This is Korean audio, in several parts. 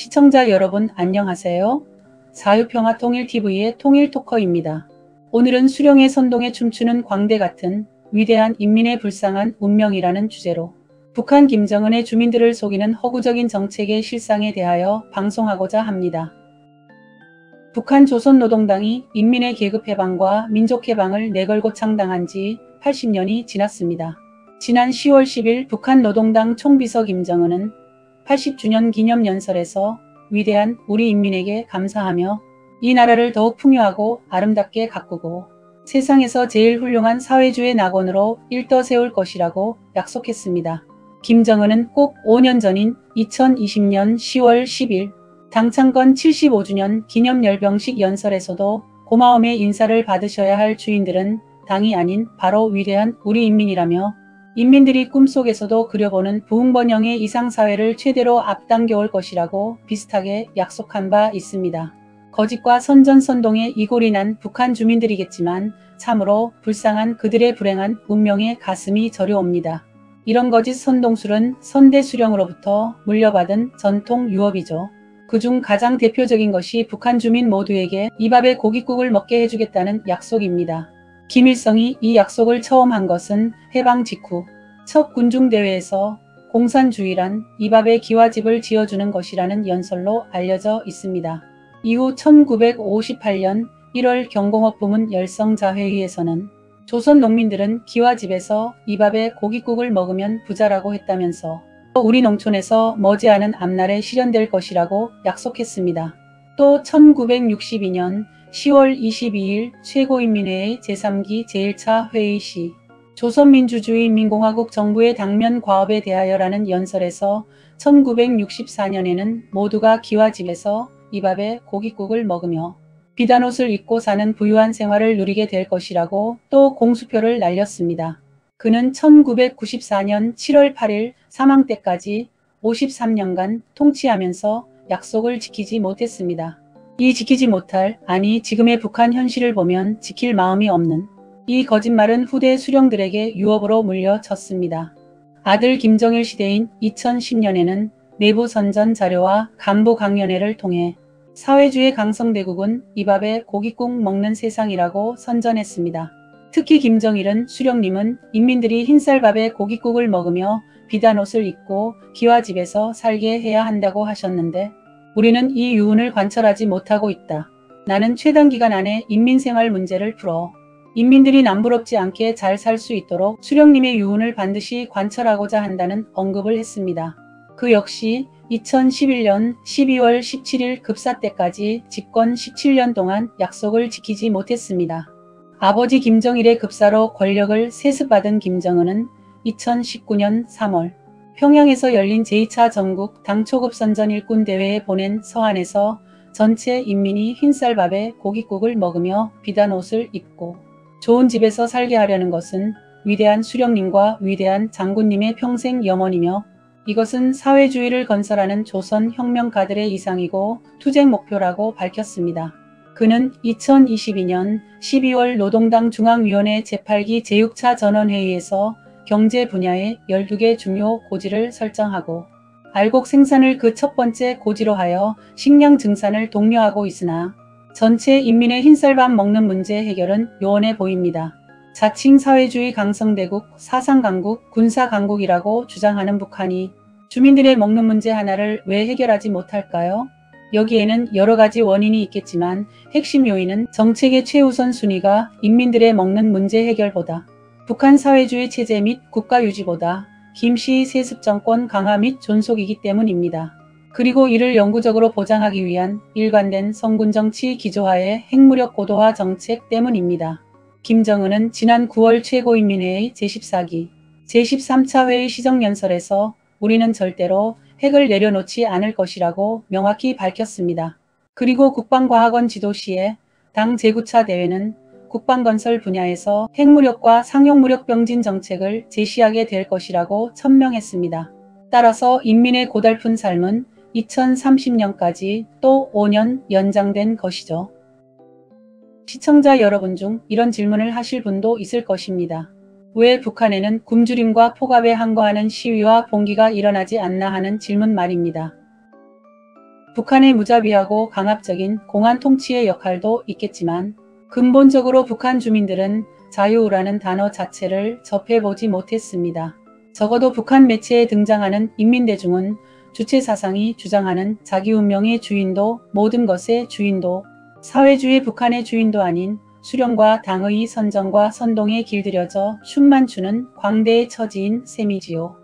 시청자 여러분 안녕하세요. 자유평화통일TV의 통일토커입니다. 오늘은 수령의 선동에 춤추는 광대 같은 위대한 인민의 불쌍한 운명이라는 주제로 북한 김정은의 주민들을 속이는 허구적인 정책의 실상에 대하여 방송하고자 합니다. 북한 조선노동당이 인민의 계급해방과 민족해방을 내걸고 창당한 지 80년이 지났습니다. 지난 10월 10일 북한 노동당 총비서 김정은은 80주년 기념연설에서 위대한 우리 인민에게 감사하며 이 나라를 더욱 풍요하고 아름답게 가꾸고 세상에서 제일 훌륭한 사회주의 낙원으로 일떠 세울 것이라고 약속했습니다. 김정은은 꼭 5년 전인 2020년 10월 10일 당창건 75주년 기념열병식 연설에서도 고마움의 인사를 받으셔야 할 주인들은 당이 아닌 바로 위대한 우리 인민이라며 인민들이 꿈속에서도 그려보는 부흥번영의 이상사회를 최대로 앞당겨올 것이라고 비슷하게 약속한 바 있습니다. 거짓과 선전선동에 이골이 난 북한 주민들이겠지만 참으로 불쌍한 그들의 불행한 운명에 가슴이 저려옵니다. 이런 거짓 선동술은 선대수령으로부터 물려받은 전통 유업이죠. 그중 가장 대표적인 것이 북한 주민 모두에게 이 밥에 고깃국을 먹게 해주겠다는 약속입니다. 김일성이 이 약속을 처음 한 것은 해방 직후 첫 군중대회에서 공산주의란 이 밥에 기와집을 지어주는 것이라는 연설로 알려져 있습니다. 이후 1958년 1월 경공업 부문 열성자회의에서는 조선 농민들은 기와집에서 이 밥에 고깃국을 먹으면 부자라고 했다면서 우리 농촌에서 머지않은 앞날에 실현될 것이라고 약속했습니다. 또 1962년 10월 22일 최고인민회의 제3기 제1차 회의 시 조선민주주의인민공화국 정부의 당면 과업에 대하여라는 연설에서 1964년에는 모두가 기와집에서 이 밥에 고깃국을 먹으며 비단옷을 입고 사는 부유한 생활을 누리게 될 것이라고 또 공수표를 날렸습니다. 그는 1994년 7월 8일 사망 때까지 53년간 통치하면서 약속을 지키지 못했습니다. 이 지키지 못할, 아니 지금의 북한 현실을 보면 지킬 마음이 없는 이 거짓말은 후대 수령들에게 유업으로 물려졌습니다. 아들 김정일 시대인 2010년에는 내부 선전 자료와 간부 강연회를 통해 사회주의 강성대국은 이 밥에 고깃국 먹는 세상이라고 선전했습니다. 특히 김정일은 수령님은 인민들이 흰쌀밥에 고깃국을 먹으며 비단옷을 입고 기와집에서 살게 해야 한다고 하셨는데 우리는 이 유운을 관철하지 못하고 있다. 나는 최단기간 안에 인민생활 문제를 풀어 인민들이 남부럽지 않게 잘 살 수 있도록 수령님의 유운을 반드시 관철하고자 한다는 언급을 했습니다. 그 역시 2011년 12월 17일 급사 때까지 집권 17년 동안 약속을 지키지 못했습니다. 아버지 김정일의 급사로 권력을 세습받은 김정은은 2019년 3월 평양에서 열린 제2차 전국 당초급 선전 일꾼 대회에 보낸 서한에서 전체 인민이 흰쌀밥에 고깃국을 먹으며 비단옷을 입고 좋은 집에서 살게 하려는 것은 위대한 수령님과 위대한 장군님의 평생 염원이며 이것은 사회주의를 건설하는 조선 혁명가들의 이상이고 투쟁 목표라고 밝혔습니다. 그는 2022년 12월 노동당 중앙위원회 제8기 제6차 전원회의에서 경제 분야의 12개 중요 고지를 설정하고 알곡 생산을 그 첫 번째 고지로 하여 식량 증산을 독려하고 있으나 전체 인민의 흰쌀밥 먹는 문제 해결은 요원해 보입니다. 자칭 사회주의 강성대국, 사상강국, 군사강국이라고 주장하는 북한이 주민들의 먹는 문제 하나를 왜 해결하지 못할까요? 여기에는 여러 가지 원인이 있겠지만 핵심 요인은 정책의 최우선 순위가 인민들의 먹는 문제 해결보다 북한 사회주의 체제 및 국가 유지보다 김씨 세습 정권 강화 및 존속이기 때문입니다. 그리고 이를 영구적으로 보장하기 위한 일관된 성군정치 기조하의 핵무력 고도화 정책 때문입니다. 김정은은 지난 9월 최고인민회의 제14기 제13차 회의 시정연설에서 우리는 절대로 핵을 내려놓지 않을 것이라고 명확히 밝혔습니다. 그리고 국방과학원 지도시에 당 제9차 대회는 국방건설 분야에서 핵무력과 상용무력 병진 정책을 제시하게 될 것이라고 천명했습니다. 따라서 인민의 고달픈 삶은 2030년까지 또 5년 연장된 것이죠. 시청자 여러분 중 이런 질문을 하실 분도 있을 것입니다. 왜 북한에는 굶주림과 폭압에 항거하는 시위와 봉기가 일어나지 않나 하는 질문 말입니다. 북한의 무자비하고 강압적인 공안 통치의 역할도 있겠지만 근본적으로 북한 주민들은 자유라는 단어 자체를 접해보지 못했습니다. 적어도 북한 매체에 등장하는 인민대중은 주체사상이 주장하는 자기 운명의 주인도 모든 것의 주인도 사회주의 북한의 주인도 아닌 수령과 당의 선정과 선동에 길들여져 춤만 추는 광대의 처지인 셈이지요.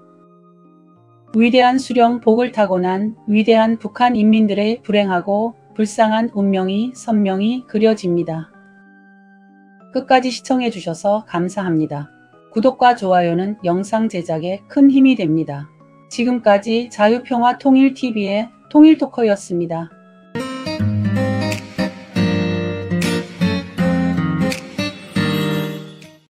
위대한 수령 복을 타고 난 위대한 북한 인민들의 불행하고 불쌍한 운명이 선명히 그려집니다. 끝까지 시청해 주셔서 감사합니다. 구독과 좋아요는 영상 제작에 큰 힘이 됩니다. 지금까지 자유평화통일TV의 통일토커였습니다.